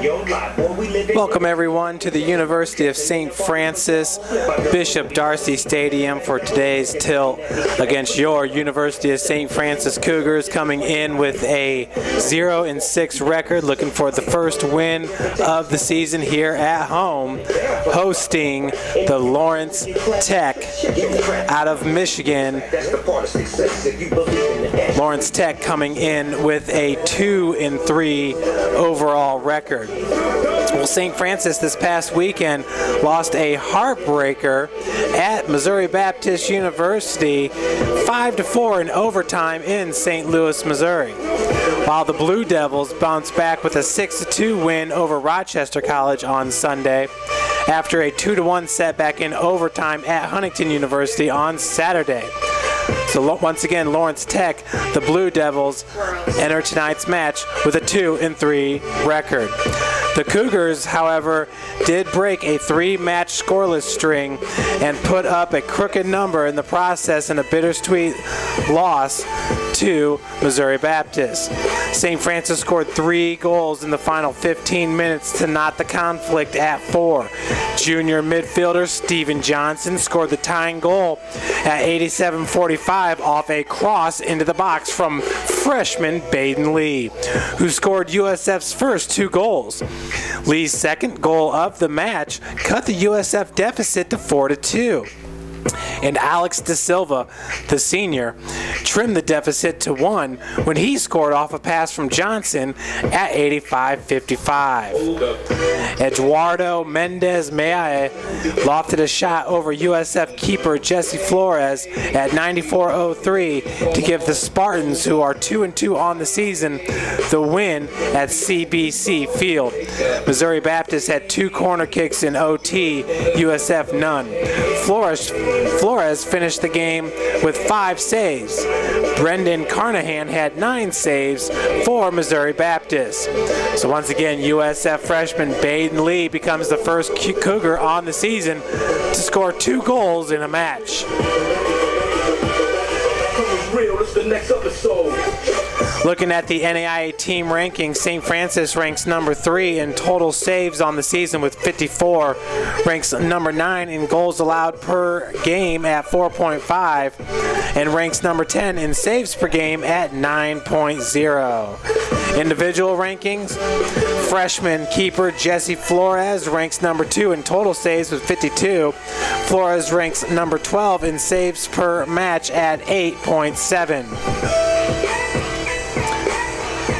Welcome everyone to the University of St. Francis Bishop Darcy Stadium for today's tilt against your University of St. Francis Cougars, coming in with a 0-6 record, looking for the first win of the season here at home, hosting the Lawrence Tech out of Michigan. Lawrence Tech coming in with a 2-3 overall record. Well, St. Francis this past weekend lost a heartbreaker at Missouri Baptist University 5-4 in overtime in St. Louis, Missouri, while the Blue Devils bounced back with a 6-2 win over Rochester College on Sunday after a 2-1 setback in overtime at Huntington University on Saturday. So once again, Lawrence Tech, the Blue Devils, enter tonight's match with a 2-3 record. The Cougars, however, did break a 3-match scoreless string and put up a crooked number in the process in a bittersweet loss to Missouri Baptist. St. Francis scored 3 goals in the final 15 minutes to knot the conflict at 4. Junior midfielder Steven Johnson scored the tying goal at 87:45 off a cross into the box from freshman Bayden Lee, who scored USF's first 2 goals. Lee's second goal of the match cut the USF deficit to 4-2. And Alex De Silva, the senior, trimmed the deficit to 1 when he scored off a pass from Johnson at 85:55. Eduardo Mendez Meae lofted a shot over USF keeper Jesse Flores at 94:03 to give the Spartans, who are 2-2 on the season, the win at CBC Field. Missouri Baptist had 2 corner kicks in OT, USF none. Flores finished the game with 5 saves. Brendan Carnahan had 9 saves for Missouri Baptist. So once again, USF freshman Bayden Lee becomes the first Cougar on the season to score 2 goals in a match. Looking at the NAIA team rankings, St. Francis ranks number 3 in total saves on the season with 54, ranks number 9 in goals allowed per game at 4.5, and ranks number 10 in saves per game at 9.0. Individual rankings, freshman keeper Jesse Flores ranks number 2 in total saves with 52. Flores ranks number 12 in saves per match at 8.7.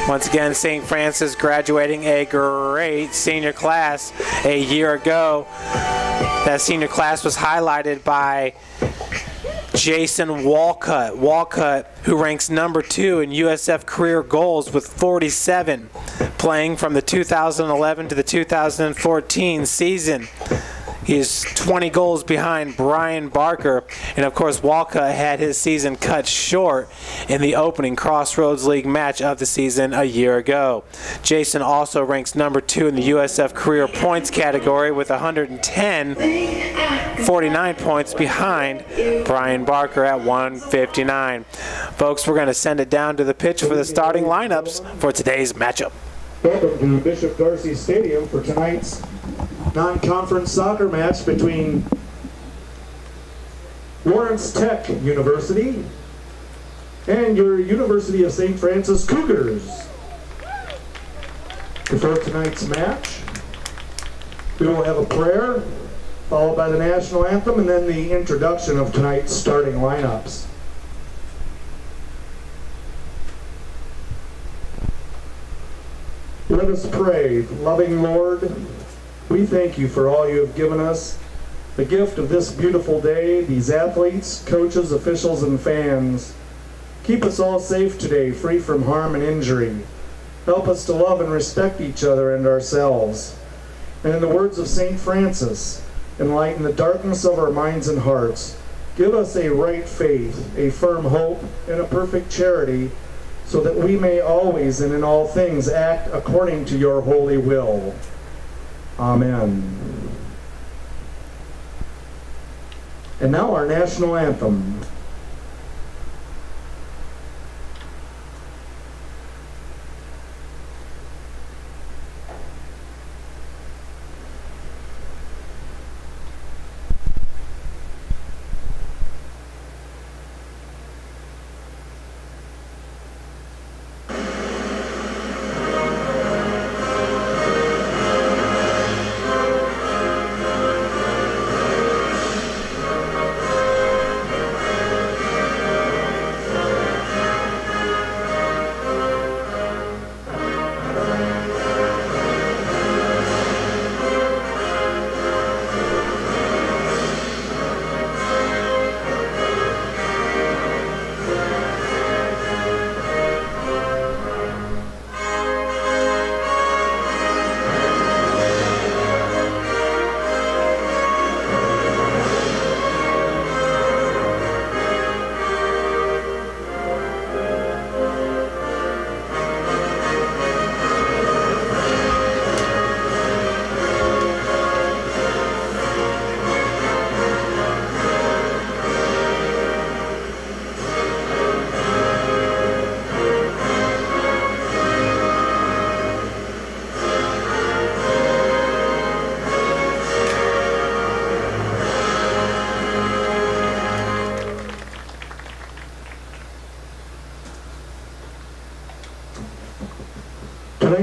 Once again, St. Francis graduating a great senior class a year ago. That senior class was highlighted by Jason Walcott, who ranks number 2 in USF career goals with 47, playing from the 2011 to the 2014 season. He is 20 goals behind Brian Barker, and of course Walcott had his season cut short in the opening Crossroads League match of the season a year ago. Jason also ranks number 2 in the USF career points category with 110, 49 points behind Brian Barker at 159. Folks, we're going to send it down to the pitch for the starting lineups for today's matchup. Welcome to Bishop Darcy Stadium for tonight's non-conference soccer match between Lawrence Tech University and your University of St. Francis Cougars. For tonight's match, we will have a prayer, followed by the national anthem, and then the introduction of tonight's starting lineups. Let us pray. Loving Lord, we thank you for all you have given us, the gift of this beautiful day, these athletes, coaches, officials, and fans. Keep us all safe today, free from harm and injury. Help us to love and respect each other and ourselves. And in the words of St. Francis, enlighten the darkness of our minds and hearts. Give us a right faith, a firm hope, and a perfect charity, so that we may always and in all things act according to your holy will. Amen. And now our national anthem.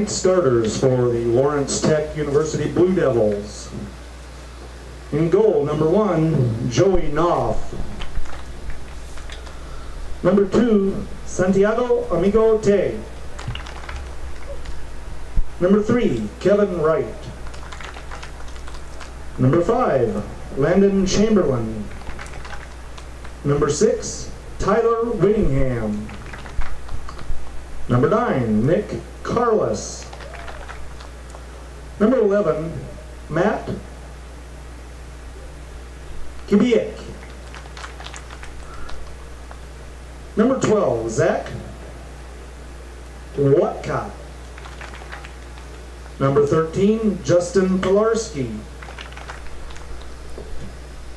tonight's starters for the Lawrence Tech University Blue Devils. In goal, number 1, Joey Knopf. Number 2, Santiago Amigo Te. Number 3, Kevin Wright. Number 5, Landon Chamberlain. Number 6, Tyler Whittingham. Number 9, Nick Carlos. Number 11, Matt Kibiek. Number 12, Zach Watka. Number 13, Justin Pilarski.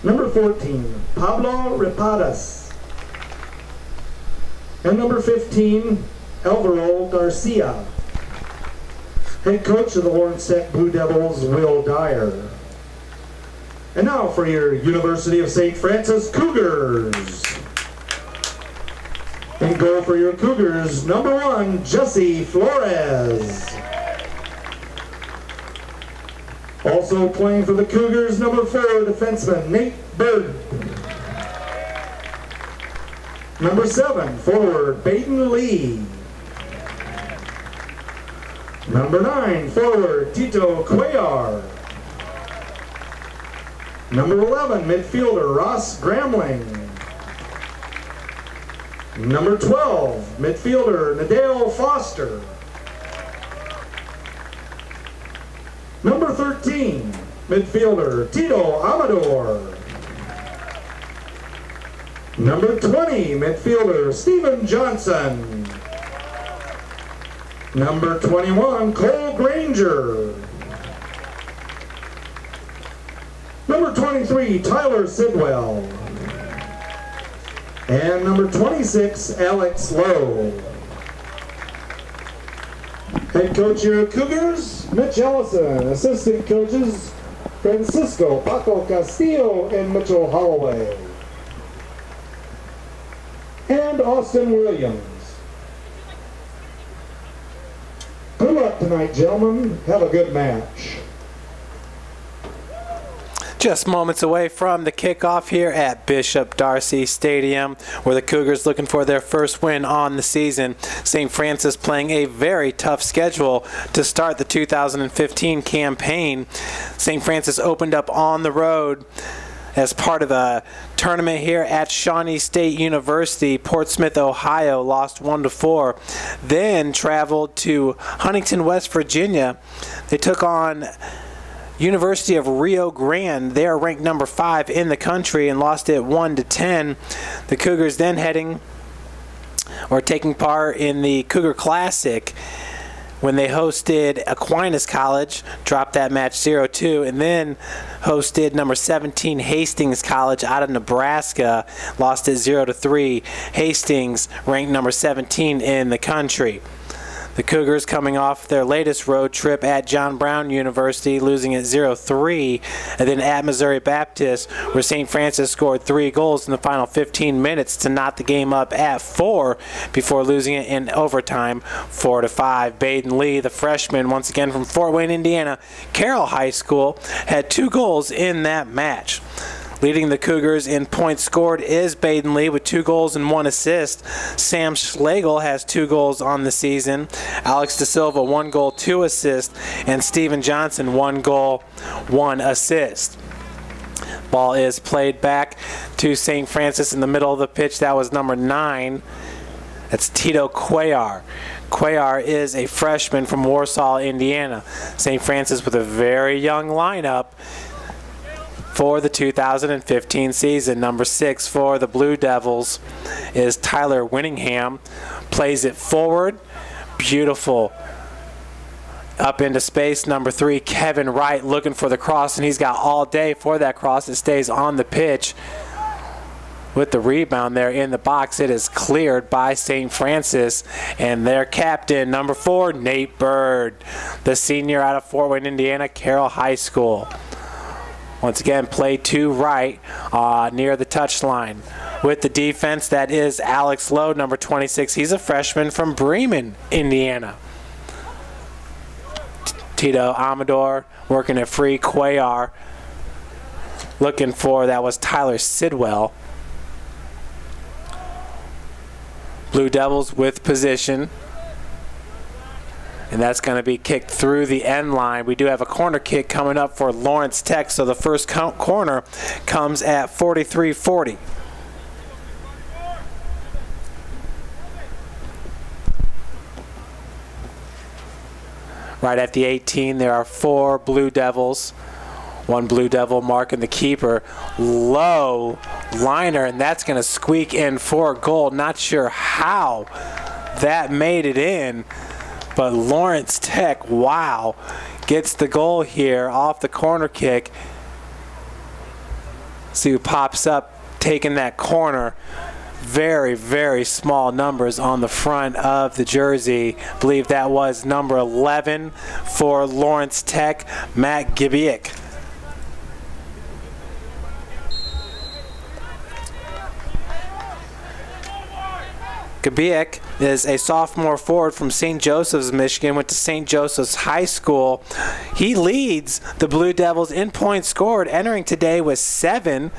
Number 14, Pablo Repadas. And number 15, Alvaro Garcia. Head coach of the Lawrence Tech Blue Devils, Will Dyer. And now for your University of St. Francis Cougars. In goal for your Cougars, number 1, Jesse Flores. Also playing for the Cougars, number 4, defenseman Nate Bird. Number 7, forward Bayden Lee. Number 9, forward Tito Cuellar. Number 11, midfielder Ross Gramling. Number 12, midfielder Nadale Foster. Number 13, midfielder Tito Amador. Number 20, midfielder Stephen Johnson. Number 21, Cole Granger. Number 23, Tyler Sidwell. And number 26, Alex Lowe. Head coach here at Cougars, Mitch Ellison. Assistant coaches, Francisco Paco Castillo and Mitchell Holloway. And Austin Williams. Good luck tonight, gentlemen. Have a good match. Just moments away from the kickoff here at Bishop Darcy Stadium, where the Cougars looking for their first win on the season. St. Francis playing a very tough schedule to start the 2015 campaign. St. Francis opened up on the road as part of a tournament here at Shawnee State University. Portsmouth, Ohio, lost 1-4. Then traveled to Huntington, West Virginia. They took on University of Rio Grande. They are ranked number 5 in the country and lost it 1-10. The Cougars then taking part in the Cougar Classic when they hosted Aquinas College, dropped that match 0-2, and then hosted number 17 Hastings College out of Nebraska, lost it 0-3. Hastings ranked number 17 in the country. The Cougars coming off their latest road trip at John Brown University, losing at 0-3, and then at Missouri Baptist, where St. Francis scored 3 goals in the final 15 minutes to knot the game up at 4 before losing it in overtime 4-5. Bayden Lee, the freshman, once again from Fort Wayne, Indiana, Carroll High School, had 2 goals in that match. Leading the Cougars in points scored is Bayden Lee with 2 goals and 1 assist. Sam Schlegel has 2 goals on the season. Alex De Silva, 1 goal, 2 assists. And Stephen Johnson, 1 goal, 1 assist. Ball is played back to St. Francis in the middle of the pitch. That was number 9. That's Tito Cuellar. Cuellar is a freshman from Warsaw, Indiana. St. Francis with a very young lineup for the 2015 season. Number 6 for the Blue Devils is Tyler Whittingham. Plays it forward. Beautiful. Up into space. Number 3, Kevin Wright, looking for the cross, and he's got all day for that cross. It stays on the pitch. With the rebound there in the box, it is cleared by St. Francis, and their captain, number 4, Nate Bird, the senior out of Fort Wayne, Indiana, Carroll High School. Once again, play to right near the touchline. With the defense, that is Alex Lowe, number 26. He's a freshman from Bremen, Indiana. Tito Amador working it free. Cuellar looking for, that was Tyler Sidwell. Blue Devils with position. And that's going to be kicked through the end line. We do have a corner kick coming up for Lawrence Tech, so the first corner comes at 43-40. Right at the 18, there are 4 Blue Devils. 1 Blue Devil marking the keeper. Low liner, and that's going to squeak in for a goal. Not sure how that made it in, but Lawrence Tech, wow, gets the goal here off the corner kick. See who pops up taking that corner. Very, very small numbers on the front of the jersey. I believe that was number 11 for Lawrence Tech, Matt Gibiak. Gibiak is a sophomore forward from St. Joseph's, Michigan, went to St. Joseph's High School. He leads the Blue Devils in points scored, entering today with 7.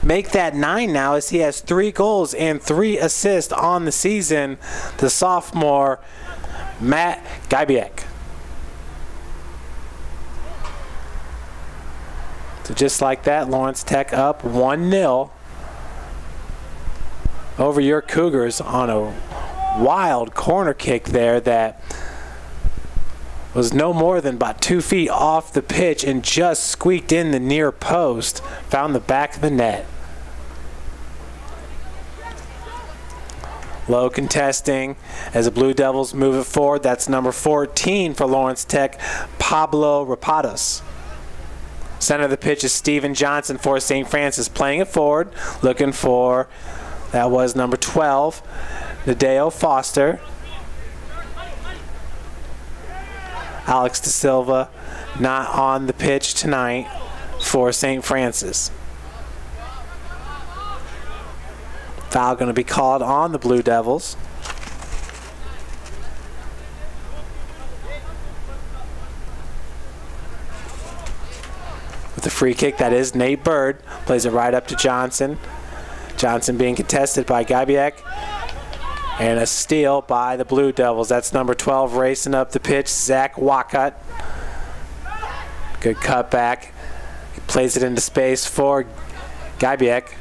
Make that 9 now as he has 3 goals and 3 assists on the season. The sophomore, Matt Gibiak. So just like that, Lawrence Tech up 1-0 over your Cougars on a wild corner kick there that was no more than about 2 feet off the pitch and just squeaked in the near post, found the back of the net. Low contesting as the Blue Devils move it forward. That's number 14 for Lawrence Tech, Pablo Rapados. Center of the pitch is Steven Johnson for St. Francis, playing it forward, looking for, that was number 12, Nadeo Foster. Alex De Silva not on the pitch tonight for St. Francis. Foul going to be called on the Blue Devils. With the free kick, that is Nate Bird. Plays it right up to Johnson. Johnson being contested by Gibiak. And a steal by the Blue Devils. That's number 12 racing up the pitch, Zach Wakat. Good cutback. He plays it into space for Gibiak.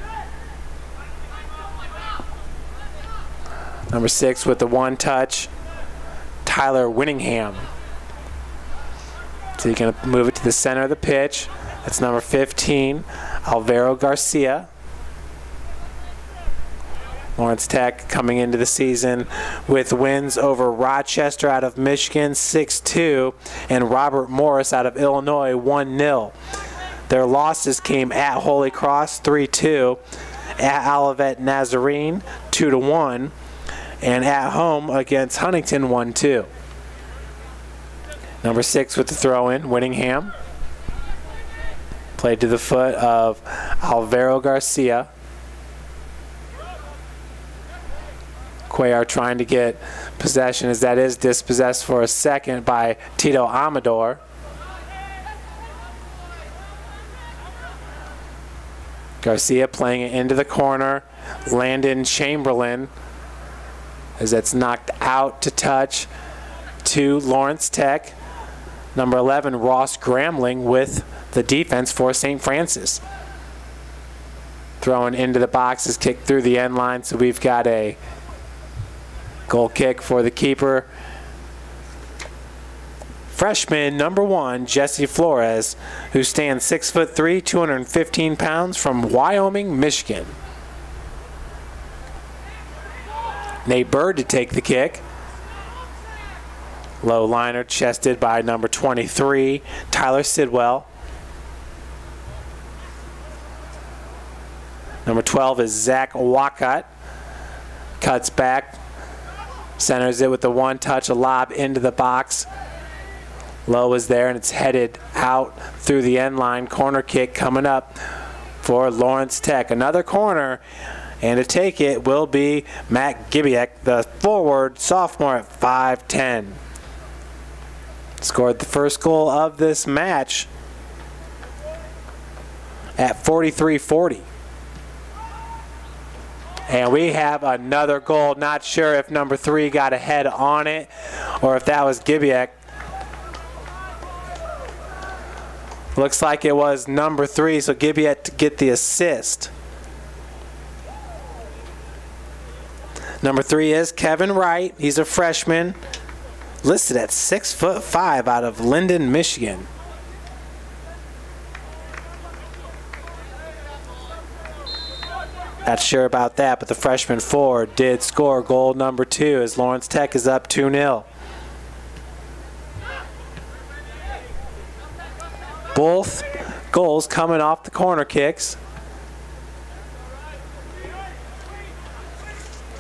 Number 6 with the one touch, Tyler Winningham. So you're going to move it to the center of the pitch. That's number 15, Alvaro Garcia. Lawrence Tech coming into the season with wins over Rochester out of Michigan 6-2 and Robert Morris out of Illinois 1-0. Their losses came at Holy Cross 3-2, at Olivet Nazarene 2-1, and at home against Huntington 1-2. Number 6 with the throw-in, Winningham. Played to the foot of Alvaro Garcia. Cuellar trying to get possession as that is dispossessed for a second by Tito Amador. Garcia playing it into the corner. Landon Chamberlain as that's knocked out to touch to Lawrence Tech. Number 11, Ross Gramling with the defense for St. Francis. Throwing into the box is kicked through the end line, so we've got a goal kick for the keeper. Freshman number 1, Jesse Flores, who stands 6'3", 215 pounds from Wyoming, Michigan. Nate Bird to take the kick. Low liner chested by number 23, Tyler Sidwell. Number 12 is Zach Wakat. Cuts back. Centers it with the one touch, a lob into the box. Low is there and it's headed out through the end line. Corner kick coming up for Lawrence Tech. Another corner, and to take it will be Matt Gibiak, the forward sophomore at 5'10". Scored the first goal of this match at 43-40. And we have another goal. Not sure if number 3 got a head on it or if that was Gibiak. Looks like it was number 3, so Gibiak to get the assist. Number 3 is Kevin Wright. He's a freshman, listed at 6'5" out of Linden, Michigan. Not sure about that, but the freshman forward did score goal number 2 as Lawrence Tech is up 2-0. Both goals coming off the corner kicks.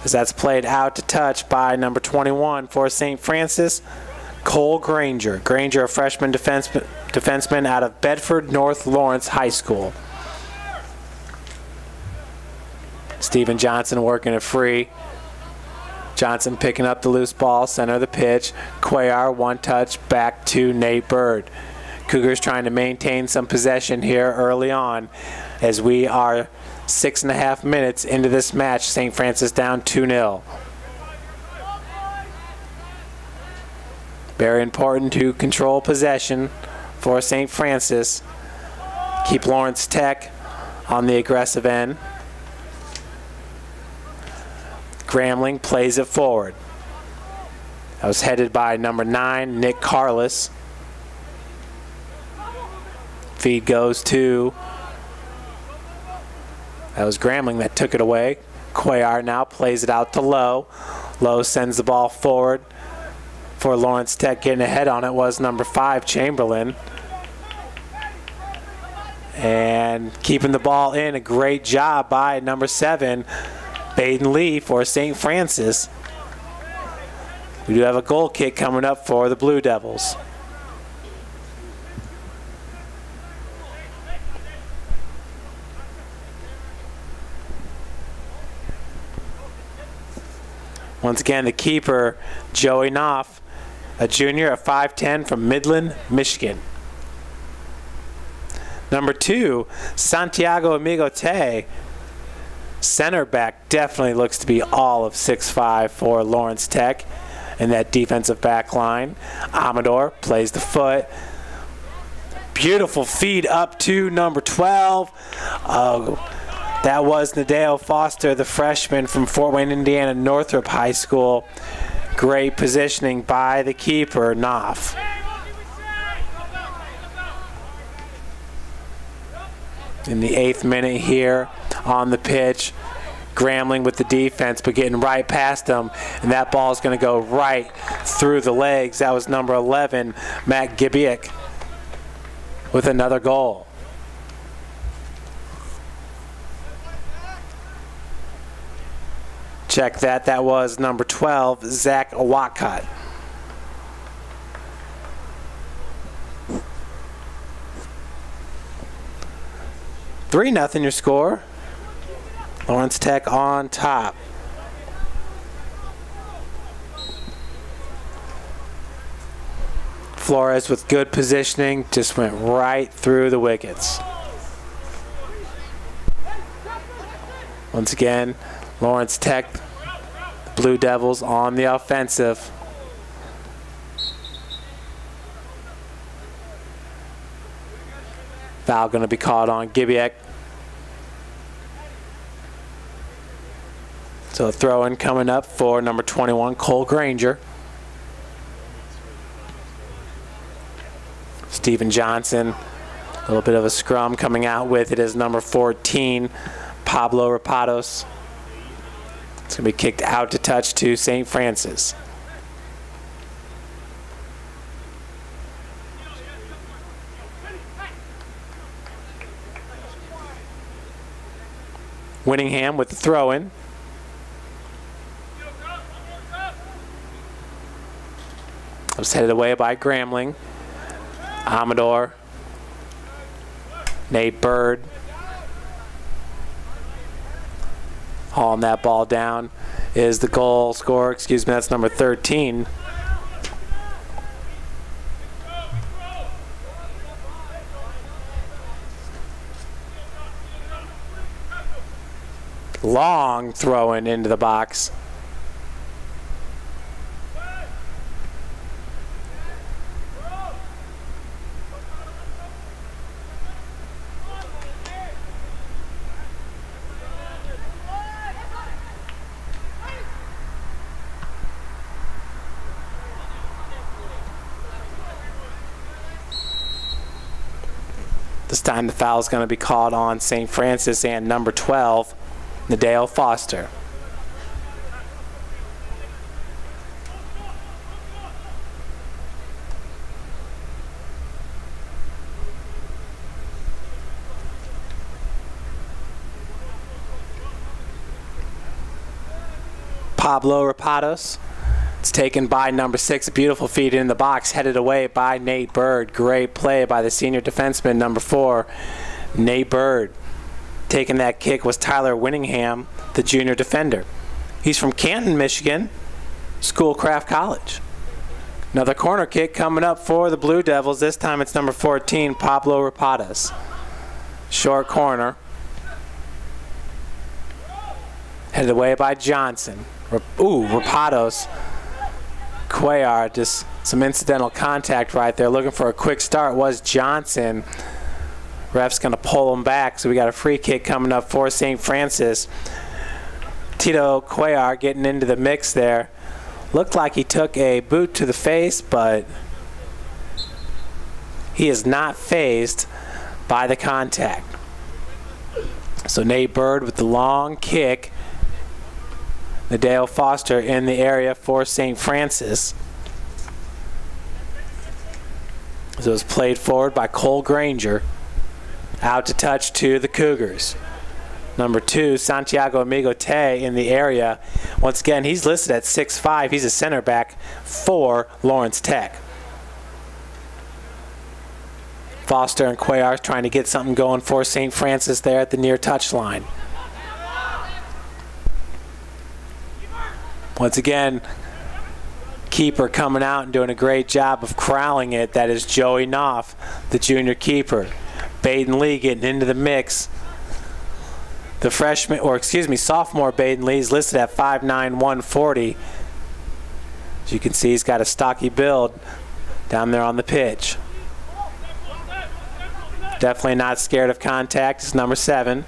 As that's played out to touch by number 21 for St. Francis, Cole Granger. Granger, a freshman defenseman out of Bedford North Lawrence High School. Steven Johnson working it free. Johnson picking up the loose ball, center of the pitch. Cuellar, one touch, back to Nate Bird. Cougars trying to maintain some possession here early on as we are 6.5 minutes into this match. St. Francis down 2-0. Very important to control possession for St. Francis. Keep Lawrence Tech on the aggressive end. Gramling plays it forward. That was headed by number 9, Nick Carless. Feed goes to, that was Gramling that took it away. Cuellar now plays it out to Lowe. Lowe sends the ball forward for Lawrence Tech. Getting ahead on it was number 5, Chamberlain. And keeping the ball in, a great job by number 7, Bayden Lee for St. Francis. We do have a goal kick coming up for the Blue Devils. Once again, the keeper, Joey Knopf, a junior at 5'10" from Midland, Michigan. Number 2, Santiago Amigote, center back, definitely looks to be all of 6'5" for Lawrence Tech in that defensive back line. Amador plays the foot. Beautiful feed up to number 12. That was Nadeo Foster, the freshman from Fort Wayne, Indiana, Northrop High School. Great positioning by the keeper, Knopf. In the 8th minute here on the pitch, Gramling with the defense, but getting right past him, and that ball is going to go right through the legs. That was number 11, Matt Gibiak, with another goal. Check that. That was number 12, Zach Watcott. Three 0 your score. Lawrence Tech on top. Flores with good positioning, just went right through the wickets. Once again, Lawrence Tech, Blue Devils on the offensive. Foul going to be called on Gibiak. So a throw-in coming up for number 21, Cole Granger. Steven Johnson, a little bit of a scrum coming out with it is number 14, Pablo Rapados. It's going to be kicked out to touch to St. Francis. Winningham with the throw-in. It was headed away by Gramling. Amador. Nate Bird. Hauling that ball down is the goal scorer. Excuse me, that's number 13. Long throw-in into the box. This time the foul is going to be called on St. Francis and number 12, Nadeo Foster. Pablo Rapados. It's taken by number 6, a beautiful feed in the box, headed away by Nate Bird. Great play by the senior defenseman, number 4, Nate Bird. Taking that kick was Tyler Winningham, the junior defender. He's from Canton, Michigan, Schoolcraft College. Another corner kick coming up for the Blue Devils. This time it's number 14, Pablo Rapados. Short corner. Headed away by Johnson. Rapados. Cuellar, just some incidental contact right there. Looking for a quick start was Johnson. Ref's going to pull him back, so we got a free kick coming up for St. Francis. Tito Cuellar getting into the mix there. Looked like he took a boot to the face, but he is not fazed by the contact. So Nate Bird with the long kick. Nadeo Foster in the area for St. Francis. So it was played forward by Cole Granger. Out to touch to the Cougars. Number 2, Santiago Amigote in the area. Once again, he's listed at 6'5". He's a center back for Lawrence Tech. Foster and Cuellar trying to get something going for St. Francis there at the near touchline. Once again, keeper coming out and doing a great job of corralling it. That is Joey Knopf, the junior keeper. Bayden Lee getting into the mix. The sophomore Bayden Lee is listed at 5'9", 140. As you can see, he's got a stocky build down there on the pitch. Definitely not scared of contact. It's number 7.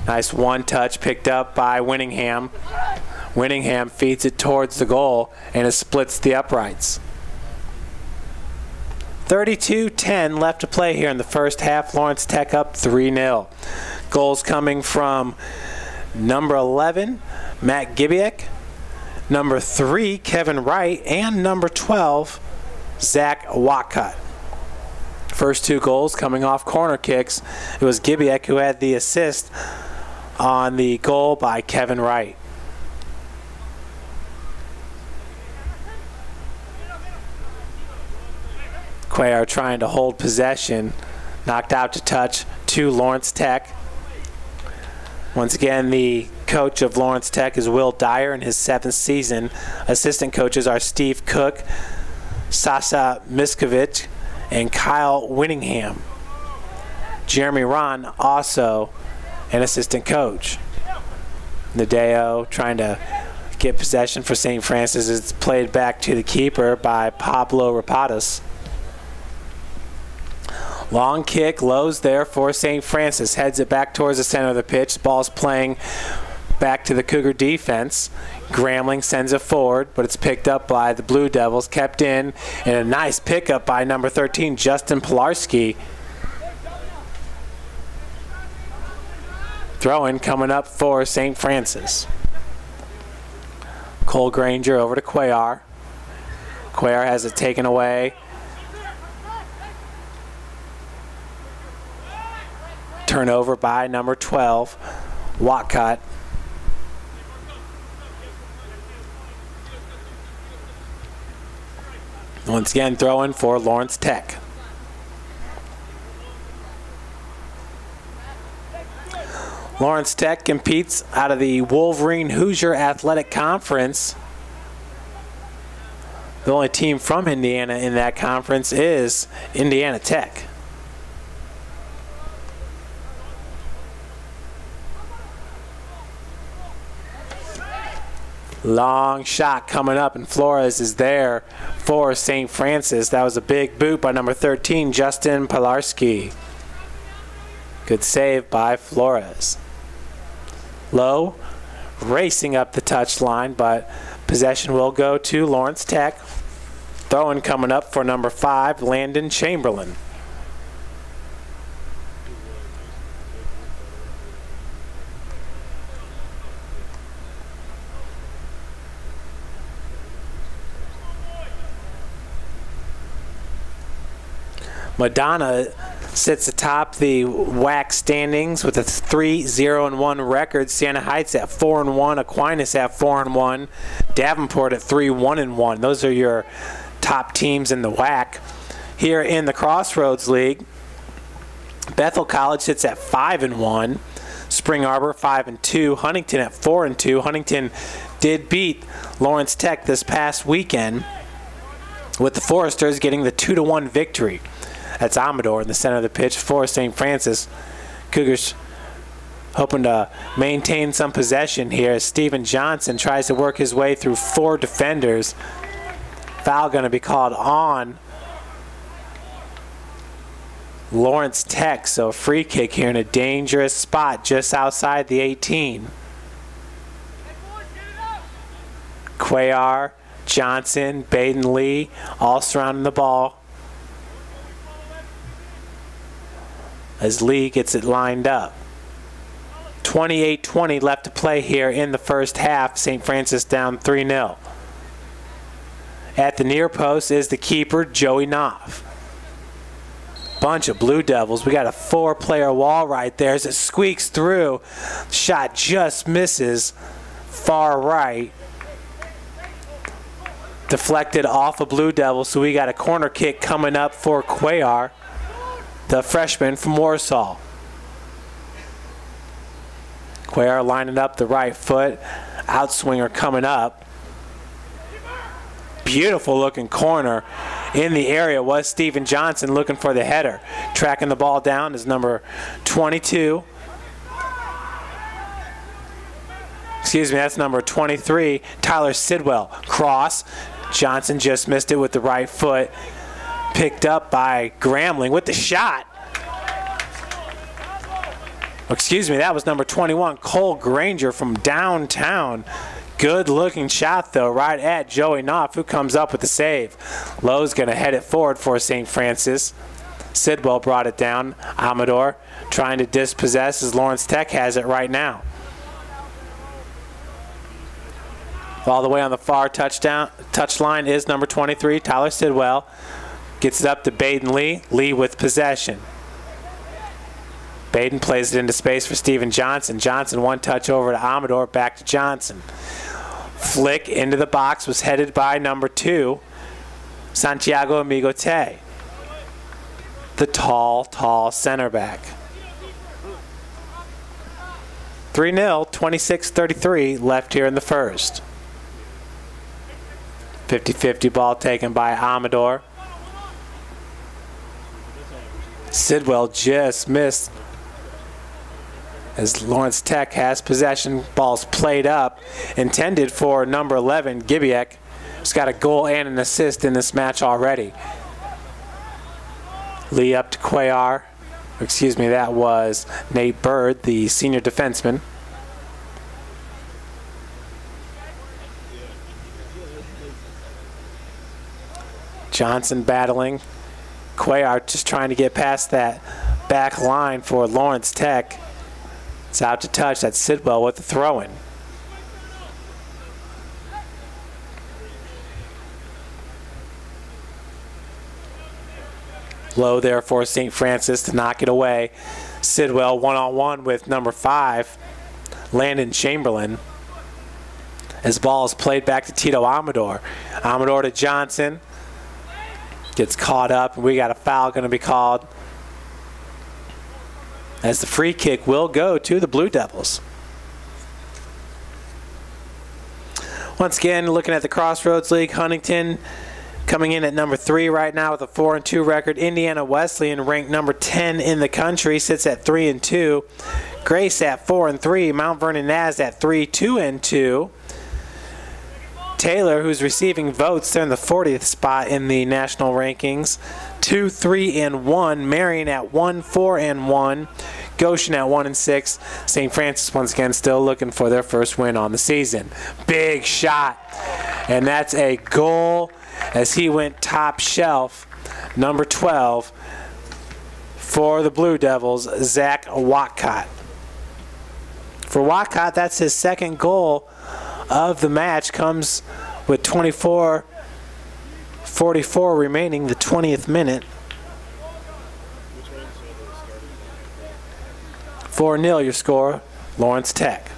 Nice one-touch picked up by Winningham. Winningham feeds it towards the goal, and it splits the uprights. 32-10 left to play here in the first half. Lawrence Tech up 3-0. Goals coming from number 11, Matt Gibiak, number 3, Kevin Wright, and number 12, Zach Watcott. First 2 goals coming off corner kicks. It was Gibiak who had the assist on the goal by Kevin Wright. Cuellar trying to hold possession. Knocked out to touch to Lawrence Tech. Once again, the coach of Lawrence Tech is Will Dyer in his 7th season. Assistant coaches are Steve Cook, Sasa Miskovich, and Kyle Winningham. Jeremy Ron also an assistant coach. Nadeo trying to get possession for St. Francis. It's played back to the keeper by Pablo Rapados. Long kick, lows there for St. Francis. Heads it back towards the center of the pitch. The ball's playing back to the Cougar defense. Gramling sends it forward, but it's picked up by the Blue Devils. Kept in, and a nice pickup by number 13, Justin Pilarski. Throw-in coming up for St. Francis. Cole Granger over to Cuellar. Cuellar has it taken away. Turnover by number 12, Watcott. Once again, throw-in for Lawrence Tech. Lawrence Tech competes out of the Wolverine Hoosier Athletic Conference. The only team from Indiana in that conference is Indiana Tech. Long shot coming up, and Flores is there for St. Francis. That was a big boot by number 13, Justin Pilarski. Good save by Flores. Lowe racing up the touchline, but possession will go to Lawrence Tech. Throwing coming up for number 5, Landon Chamberlain. Madonna sits atop the WAC standings with a 3-0-1 record. Siena Heights at 4-1, Aquinas at 4-1, Davenport at 3-1-1. Those are your top teams in the WAC. Here in the Crossroads League, Bethel College sits at 5-1, Spring Arbor 5-2, Huntington at 4-2. Huntington did beat Lawrence Tech this past weekend, with the Foresters getting the 2-1 victory. That's Amador in the center of the pitch for St. Francis. Cougars hoping to maintain some possession here as Steven Johnson tries to work his way through 4 defenders. Foul going to be called on Lawrence Tech, so a free kick here in a dangerous spot just outside the 18. Cuellar, Johnson, Bayden Lee all surrounding the ball as Lee gets it lined up. 28-20 left to play here in the first half. St. Francis down 3-0. At the near post is the keeper, Joey Knopf. Bunch of Blue Devils. We got a 4-player wall right there as it squeaks through. Shot just misses far right. Deflected off a Blue Devil, so we got a corner kick coming up for Cuellar, the freshman from Warsaw. Cuellar lining up the right foot. Outswinger coming up. Beautiful looking corner. In the area was Steven Johnson looking for the header. Tracking the ball down is number 22. Excuse me, that's number 23, Tyler Sidwell. Cross. Johnson just missed it with the right foot. Picked up by Gramling with the shot. Excuse me, that was number 21, Cole Granger from downtown. Good looking shot though, right at Joey Knopf, who comes up with the save. Lowe's going to head it forward for St. Francis. Sidwell brought it down. Amador trying to dispossess as Lawrence Tech has it right now. All the way on the far touchline is number 23, Tyler Sidwell. Gets it up to Bayden Lee. Lee with possession. Bayden plays it into space for Steven Johnson. Johnson one touch over to Amador, back to Johnson. Flick into the box was headed by number 2, Santiago Amigote. The tall center back. 3-0, 26-33 left here in the first. 50-50 ball taken by Amador. Sidwell just missed as Lawrence Tech has possession. Ball's played up, intended for number 11, Gibiek, who's got a goal and an assist in this match already. Lee up to Cuellar. Excuse me, that was Nate Bird, the senior defenseman. Johnson battling. Cuellar just trying to get past that back line for Lawrence Tech. It's out to touch. That's Sidwell with the throw-in. Low there for St. Francis to knock it away. Sidwell one-on-one with number 5, Landon Chamberlain. As ball is played back to Tito Amador. Amador to Johnson. Gets caught up, and we got a foul going to be called as the free kick will go to the Blue Devils. Once again, looking at the Crossroads League, Huntington coming in at number 3 right now with a 4-2 record. Indiana Wesleyan, ranked number 10 in the country, sits at 3-2. Grace at 4-3. Mount Vernon Naz at 3-2-2. Taylor, who's receiving votes. They're in the 40th spot in the national rankings. 2, 3, and 1. Marion at 1, 4, and 1. Goshen at 1 and 6. St. Francis once again still looking for their first win on the season. Big shot, and that's a goal as he went top shelf. Number 12 for the Blue Devils, Zach Watcott. For Watcott, that's his second goal of the match. Comes with 24:44 remaining, the 20th minute. 4-0 your score, Lawrence Tech.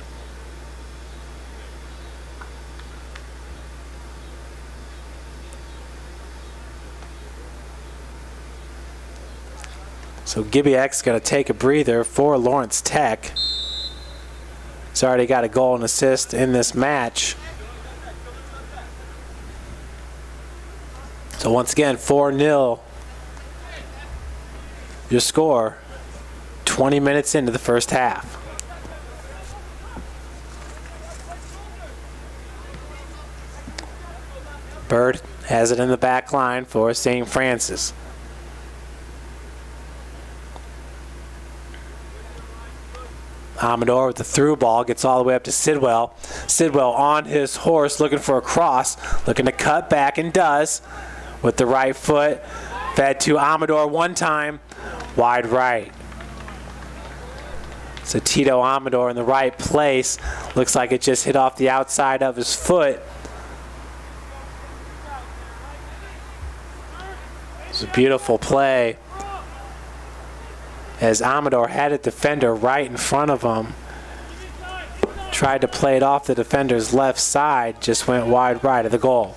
So Gibiak's going to take a breather for Lawrence Tech. He's already got a goal and assist in this match. So once again, 4-0 your score, 20 minutes into the first half. Bird has it in the back line for St. Francis. Amador with the through ball, gets all the way up to Sidwell. Sidwell on his horse looking for a cross, looking to cut back, and does with the right foot. Fed to Amador one time, wide right. So Tito Amador in the right place. Looks like it just hit off the outside of his foot. It's a beautiful play as Amador had a defender right in front of him. Tried to play it off the defender's left side, just went wide right of the goal.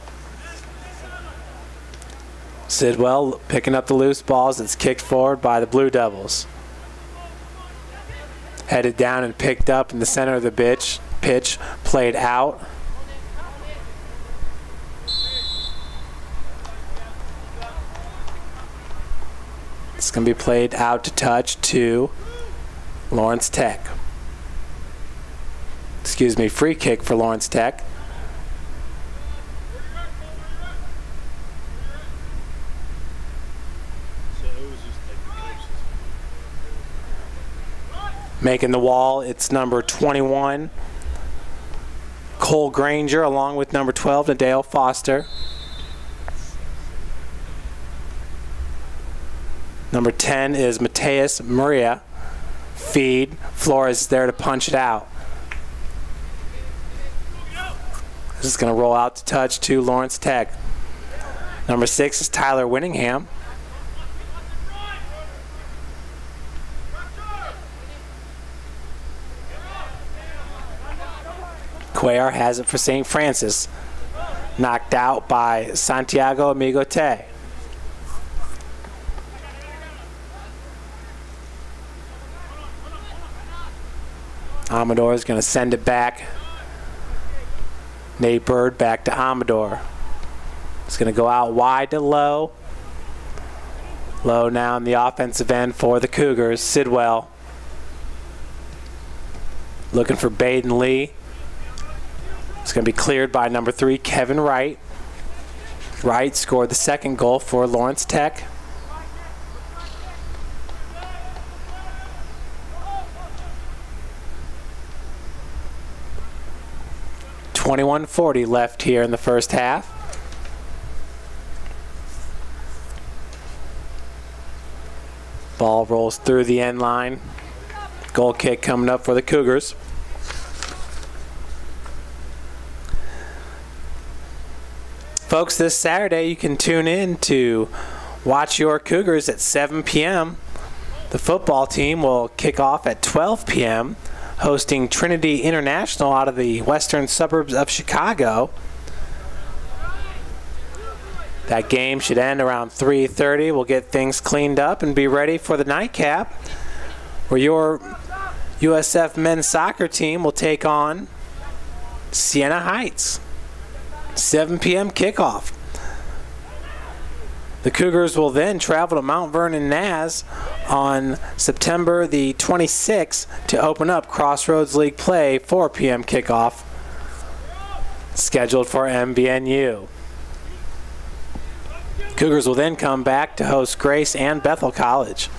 Sidwell picking up the loose balls. It's kicked forward by the Blue Devils. Headed down and picked up in the center of the pitch, played out. It's going to be played out to touch to Lawrence Tech. Excuse me, free kick for Lawrence Tech. Making the wall, it's number 21, Cole Granger, along with number 12, Nadale Foster. Number 10 is Mateus Maria. Feed. Flores is there to punch it out. This is going to roll out to touch to Lawrence Tech. Number 6 is Tyler Winningham. Cuellar has it for St. Francis. Knocked out by Santiago Amigote. Amador is going to send it back. Nate Bird back to Amador. It's going to go out wide to Lowe. Lowe now in the offensive end for the Cougars. Sidwell looking for Bayden Lee. It's going to be cleared by number 3, Kevin Wright. Wright scored the second goal for Lawrence Tech. .40 left here in the first half. Ball rolls through the end line. Goal kick coming up for the Cougars. Folks, this Saturday you can tune in to watch your Cougars at 7 p.m. The football team will kick off at 12 p.m. hosting Trinity International out of the western suburbs of Chicago. That game should end around 3:30. We'll get things cleaned up and be ready for the nightcap, where your USF men's soccer team will take on Siena Heights. 7 p.m. kickoff. The Cougars will then travel to Mount Vernon Naz on September the 26th to open up Crossroads League play, 4 p.m. kickoff. scheduled for MVNU. Cougars will then come back to host Grace and Bethel College.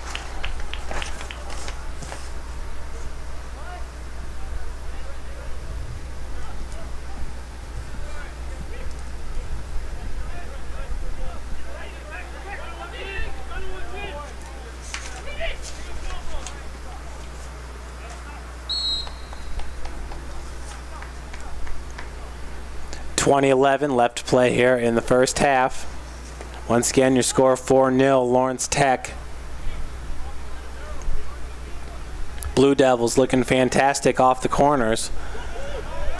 .2011 left to play here in the first half. Once again, your score 4-0 Lawrence Tech. Blue Devils looking fantastic off the corners.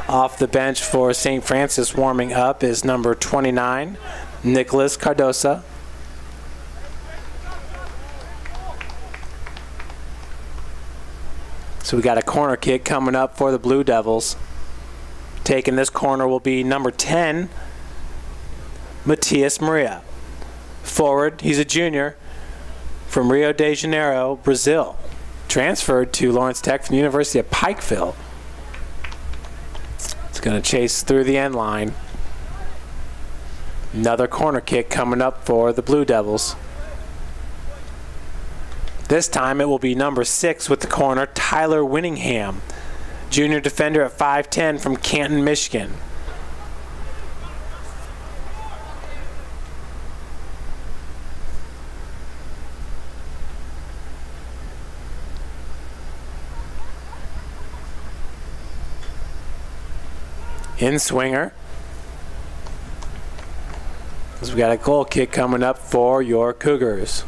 Off the bench for St. Francis warming up is number 29, Nicholas Cardosa. So we got a corner kick coming up for the Blue Devils. Taking this corner will be number 10, Matias Maria. Forward, he's a junior from Rio de Janeiro, Brazil. Transferred to Lawrence Tech from the University of Pikeville. It's going to chase through the end line. Another corner kick coming up for the Blue Devils. This time it will be number 6 with the corner, Tyler Winningham. Junior defender at 5'10" from Canton, Michigan. In swinger. As we got a goal kick coming up for your Cougars.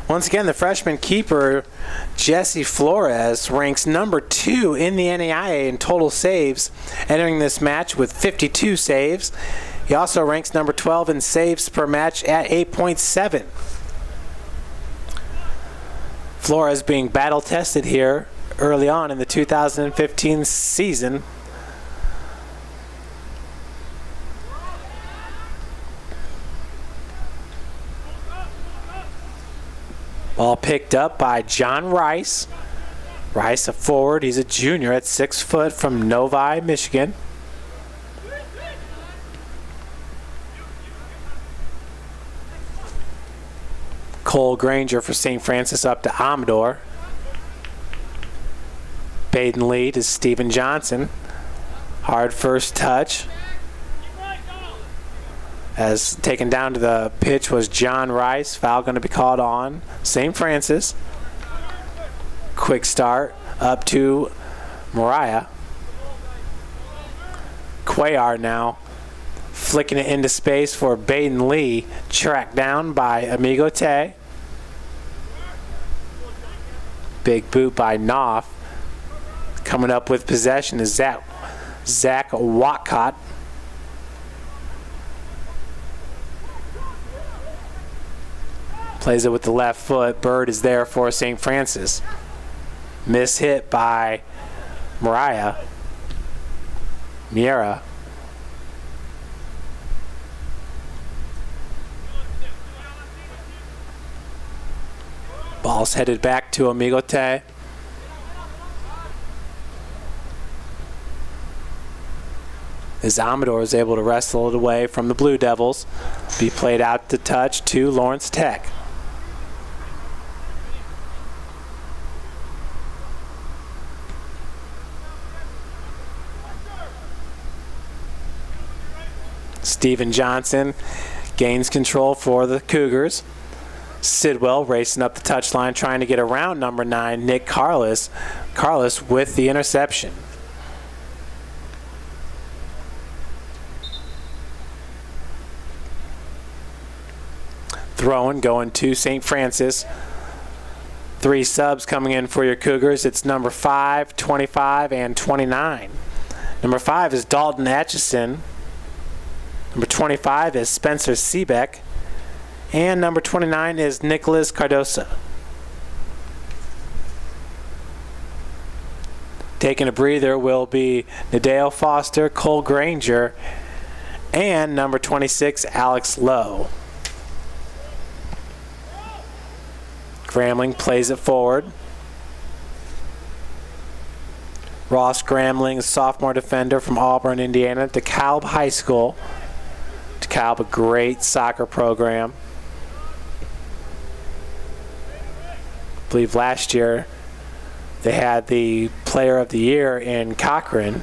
Once again, the freshman keeper, Jesse Flores, ranks number 2 in the NAIA in total saves, entering this match with 52 saves. He also ranks number 12 in saves per match at 8.7. Flores being battle tested here early on in the 2015 season. Ball picked up by John Rice. Rice, a forward. He's a junior at 6 foot from Novi, Michigan. Cole Granger for St. Francis up to Amador. Bayden Lee to Stephen Johnson. Hard first touch. As taken down to the pitch was John Rice. Foul going to be called on St. Francis. Quick start up to Mariah. Cuellar now flicking it into space for Bayden Lee. Tracked down by Amigo Tay. Big boot by Knopf. Coming up with possession is Zach Watcott. Plays it with the left foot. Bird is there for St. Francis. Miss hit by Miera. Ball's headed back to Amigote. As Amador is able to wrestle it away from the Blue Devils. Be played out to touch to Lawrence Tech. Stephen Johnson gains control for the Cougars. Sidwell racing up the touchline trying to get around number 9, Nick Carlos. Carlos with the interception. Throwing going to St. Francis. 3 subs coming in for your Cougars. It's number 5, 25, and 29. Number 5 is Dalton Atchison. Number 25 is Spencer Seabeck. And number 29 is Nicholas Cardosa. Taking a breather will be Nadeo Foster, Cole Granger, and number 26, Alex Lowe. Grambling plays it forward. Ross Gramling, a sophomore defender from Auburn, Indiana, DeKalb High School. DeKalb, a great soccer program. I believe last year they had the Player of the Year in Cochran.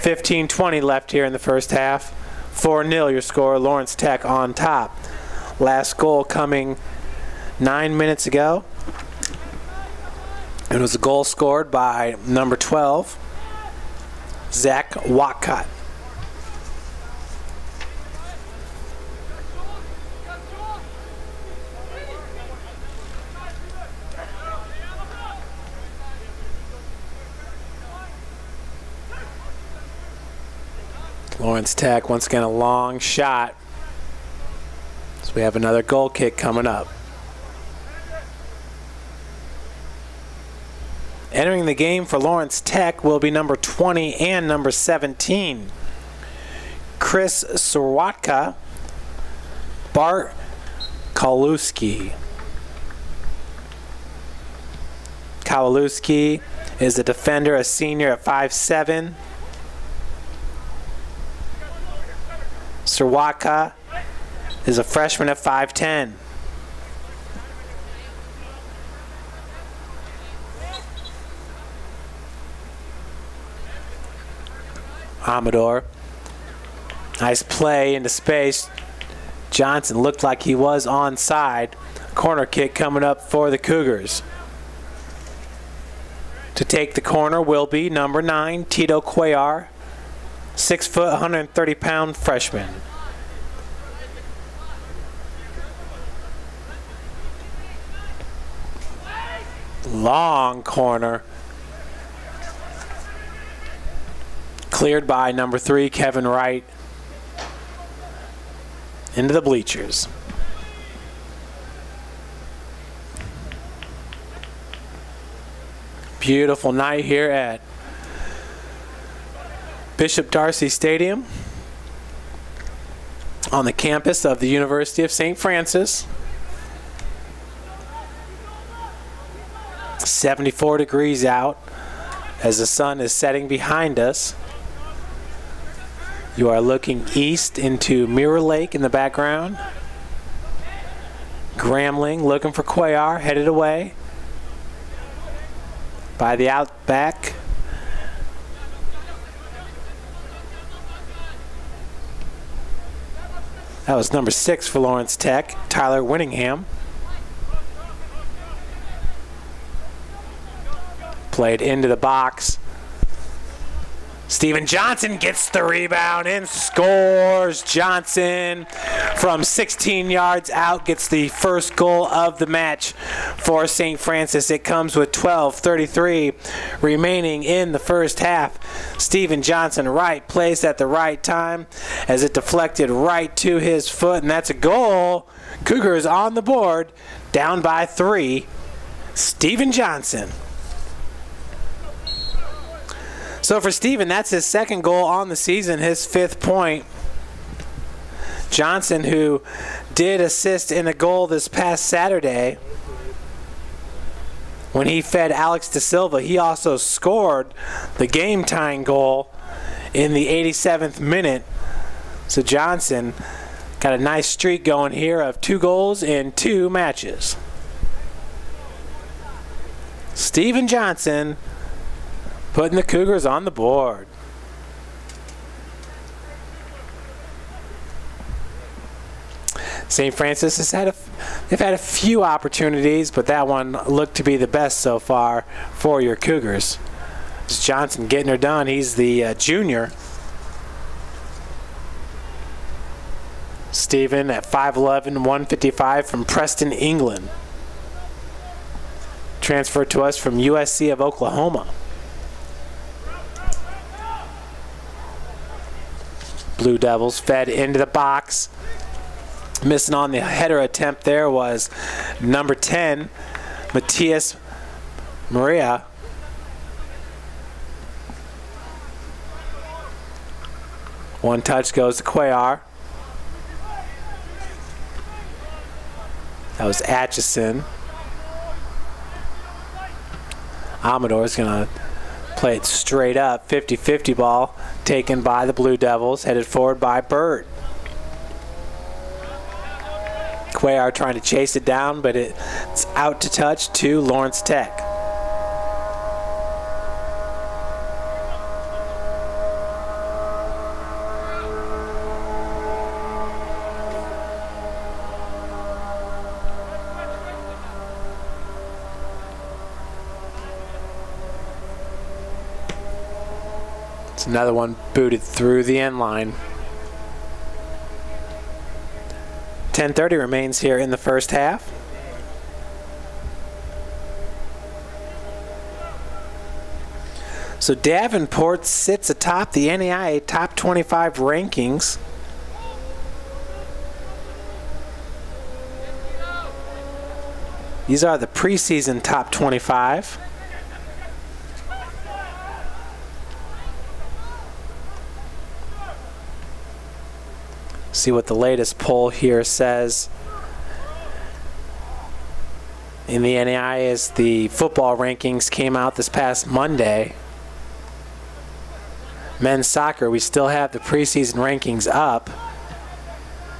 15:20 left here in the first half. 4-0 your score. Lawrence Tech on top. Last goal coming 9 minutes ago. It was a goal scored by number 12, Zach Watcott. Lawrence Tech, once again, a long shot. So we have another goal kick coming up. Entering the game for Lawrence Tech will be number 20 and number 17. Chris Sorowatka, Bart Kowalewski. Kowalewski is a defender, a senior at 5'7". Sorowatka is a freshman at 5'10". Amador. Nice play into space. Johnson looked like he was onside. Corner kick coming up for the Cougars. To take the corner will be number 9, Tito Cuellar, 6 foot, 130-pound freshman. Long corner. Cleared by number 3, Kevin Wright. Into the bleachers. Beautiful night here at Bishop Darcy Stadium on the campus of the University of St. Francis. 74 degrees out as the sun is setting behind us. You are looking east into Mirror Lake in the background. Gramling looking for Cuellar, headed away by the outback. That was number 6 for Lawrence Tech, Tyler Winningham. Played into the box. Steven Johnson gets the rebound and scores. Johnson from 16 yards out gets the first goal of the match for St. Francis. It comes with 12:33 remaining in the first half. Steven Johnson, right place at the right time as it deflected right to his foot, and that's a goal. Cougars on the board, down by 3. Steven Johnson. So for Steven, that's his second goal on the season, his 5th point. Johnson, who did assist in a goal this past Saturday when he fed Alex De Silva, he also scored the game-tying goal in the 87th minute. So Johnson got a nice streak going here of 2 goals in 2 matches. Steven Johnson putting the Cougars on the board. St. Francis has they've had a few opportunities, but that one looked to be the best so far for your Cougars. It's Johnson getting her done. He's the junior. Steven at 5'11", 155 from Preston, England. Transferred to us from USC of Oklahoma. Blue Devils fed into the box. Missing on the header attempt there was number 10, Matias Maria. One touch goes to Cuellar. That was Atchison. Amador is going to play it straight up. 50-50 ball taken by the Blue Devils, headed forward by Bird. Cuellar trying to chase it down, but it's out to touch to Lawrence Tech. It's another one booted through the end line. 10:30 remains here in the first half. So Davenport sits atop the NAIA top 25 rankings. These are the preseason top 25. See what the latest poll here says. In the NAIA, as the football rankings came out this past Monday. Men's soccer, we still have the preseason rankings up.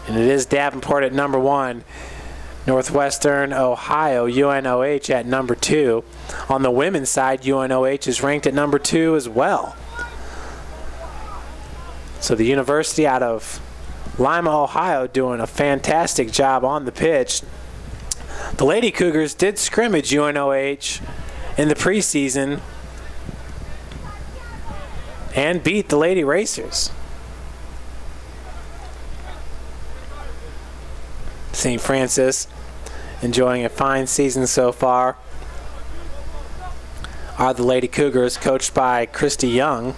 And it is Davenport at number 1. Northwestern Ohio, UNOH at number 2. On the women's side, UNOH is ranked at number 2 as well. So the university out of Lima, Ohio, doing a fantastic job on the pitch. The Lady Cougars did scrimmage UNOH in the preseason and beat the Lady Racers. St. Francis enjoying a fine season so far. Are the Lady Cougars, coached by Christy Young.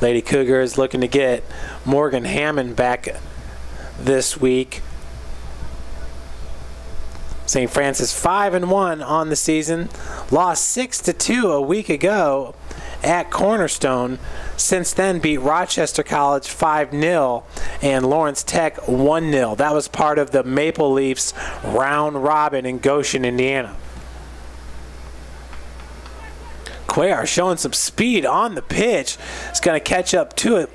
Lady Cougars looking to get Morgan Hammond back this week. St. Francis 5-1 on the season. Lost 6-2 a week ago at Cornerstone. Since then beat Rochester College 5-0 and Lawrence Tech 1-0. That was part of the Maple Leafs round robin in Goshen, Indiana. Cuellar showing some speed on the pitch. He's going to catch up to it.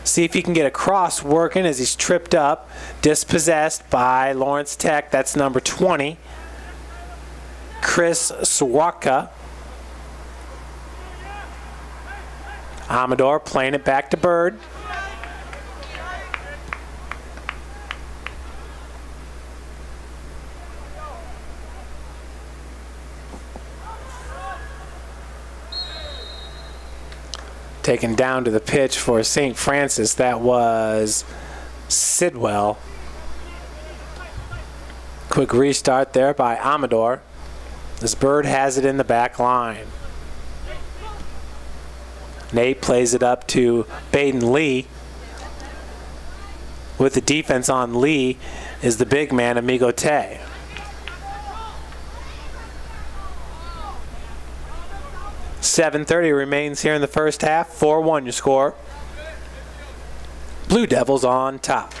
See if he can get a cross working as he's tripped up. Dispossessed by Lawrence Tech. That's number 20. Chris Swaka. Amador playing it back to Bird. Taken down to the pitch for St. Francis, that was Sidwell. Quick restart there by Amador. This Bird has it in the back line. Nate plays it up to Bayden Lee. With the defense on Lee is the big man, Amigo Tay. .7:30 remains here in the first half. 4-1 your score. Blue Devils on top.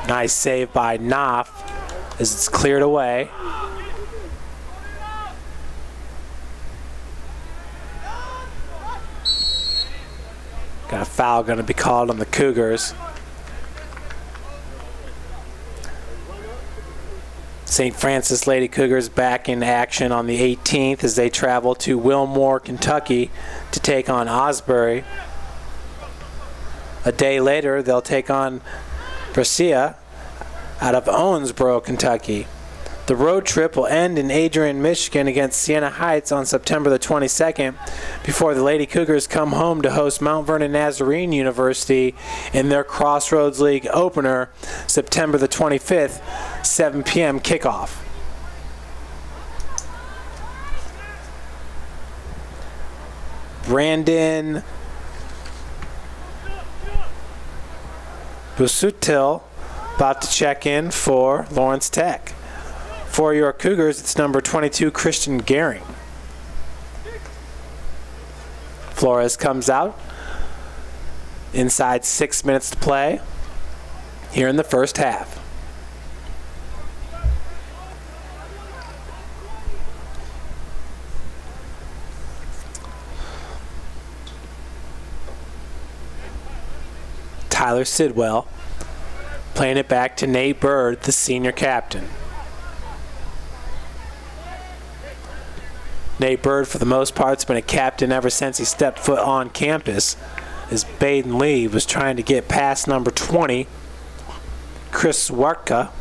Nice save by Knopf as it's cleared away. Got a foul going to be called on the Cougars. St. Francis Lady Cougars back in action on the 18th as they travel to Wilmore, Kentucky to take on Osbury. A day later, they'll take on Brescia out of Owensboro, Kentucky. The road trip will end in Adrian, Michigan against Siena Heights on September the 22nd before the Lady Cougars come home to host Mount Vernon Nazarene University in their Crossroads League opener September the 25th, 7 p.m. kickoff. Brandon Busutil about to check in for Lawrence Tech. For your Cougars, it's number 22, Christian Gehring. Flores comes out. Inside 6 minutes to play here in the first half. Tyler Sidwell playing it back to Nate Bird, the senior captain. Nate Bird, for the most part, has been a captain ever since he stepped foot on campus, as Bayden Lee was trying to get past number 20, Chris Wartka.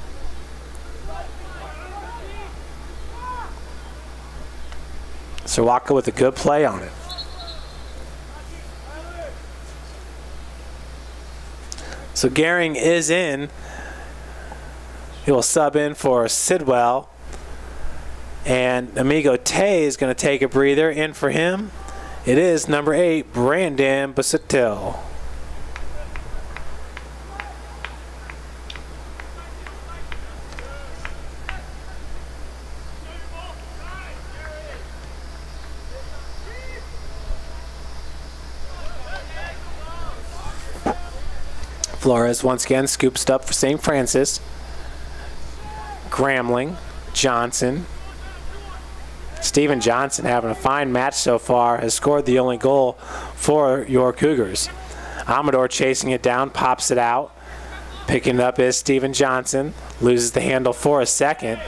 Wartka with a good play on it. So Gehring is in. He will sub in for Sidwell. And Amigo Tay is going to take a breather. In for him, it is number 8, Brandon Basutil. Flores once again scoops it up for St. Francis. Gramling, Johnson. Steven Johnson having a fine match so far, has scored the only goal for your Cougars. Amador chasing it down, pops it out. Picking it up is Steven Johnson. Loses the handle for a second.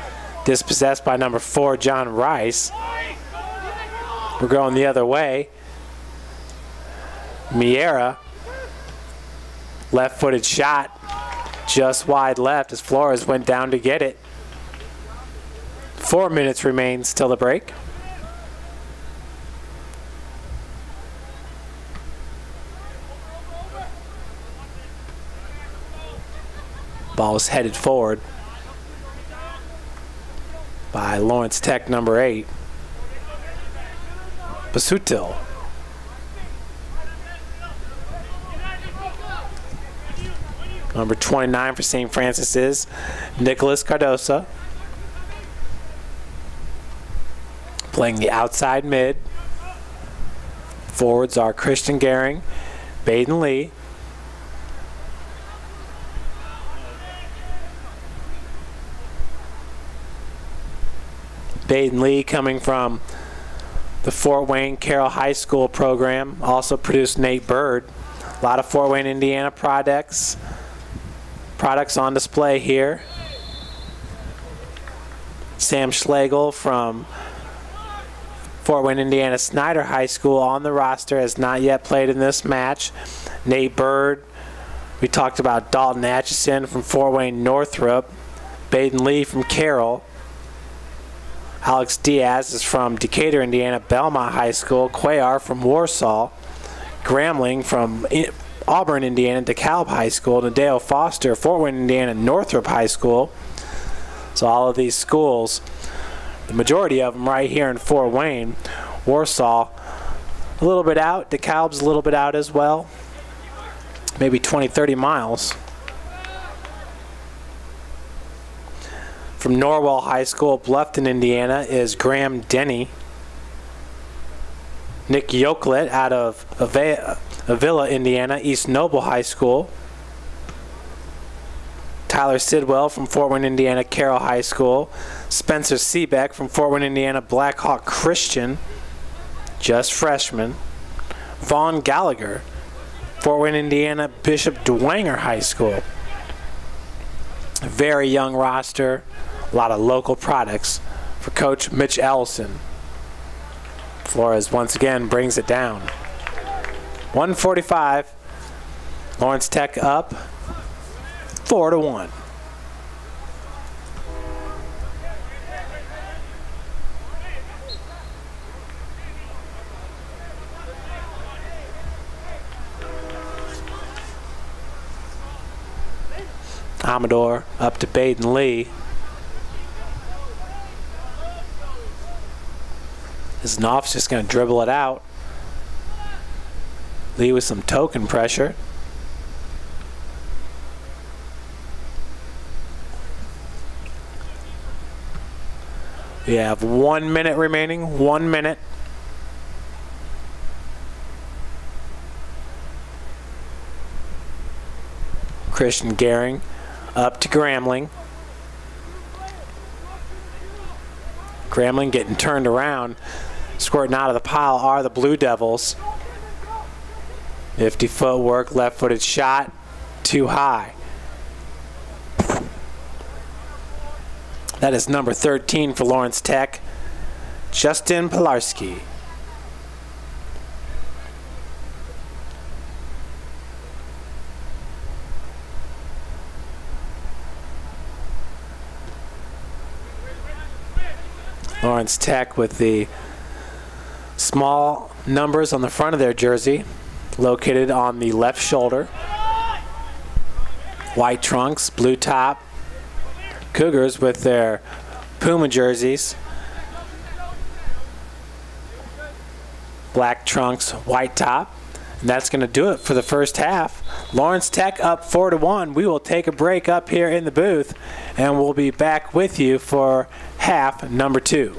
Dispossessed by number 4, John Rice. We're going the other way. Miera. Left-footed shot, just wide left as Flores went down to get it. 4 minutes remains till the break. Ball is headed forward by Lawrence Tech number 8, Basutil. Number 29 for St. Francis is Nicholas Cardosa. Playing the outside mid. Forwards are Christian Gehring, Bayden Lee. Bayden Lee coming from the Fort Wayne Carroll High School program. Also produced Nate Bird. A lot of Fort Wayne, Indiana products on display here. Sam Schlegel from Fort Wayne, Indiana Snyder High School on the roster, has not yet played in this match. Nate Bird. We talked about Dalton Atchison from Fort Wayne Northrop. Bayden Lee from Carroll. Alex Diaz is from Decatur, Indiana Belmont High School. Cuellar from Warsaw. Gramling from Auburn, Indiana, DeKalb High School. Nadeo Foster, Fort Wayne, Indiana, Northrop High School. So all of these schools, the majority of them right here in Fort Wayne. Warsaw, a little bit out. DeKalb's a little bit out as well. Maybe 20, 30 miles. From Norwell High School, Bluffton, Indiana, is Graham Denny. Nick Yoklett out of Avila, Indiana, East Noble High School. Tyler Sidwell from Fort Wayne, Indiana, Carroll High School. Spencer Seabeck from Fort Wayne, Indiana, Blackhawk Christian, just freshman. Vaughn Gallagher, Fort Wayne, Indiana, Bishop Dwenger High School. Very young roster, a lot of local products for Coach Mitch Ellison. Flores once again brings it down. 1:45. Lawrence Tech up 4-1. Amador up to Bayden Lee. Knopf's just going to dribble it out. Lee with some token pressure. We have 1 minute remaining, 1 minute. Christian Gehring up to Gramling. Gramling getting turned around. Squirting out of the pile are the Blue Devils. 50 footwork, left-footed shot, too high. That is number 13 for Lawrence Tech, Justin Pilarski. Lawrence Tech with the small numbers on the front of their jersey, located on the left shoulder. White trunks, blue top. Cougars with their Puma jerseys. Black trunks, white top. And that's going to do it for the first half. Lawrence Tech up 4-1. We will take a break up here in the booth, and we'll be back with you for half number 2.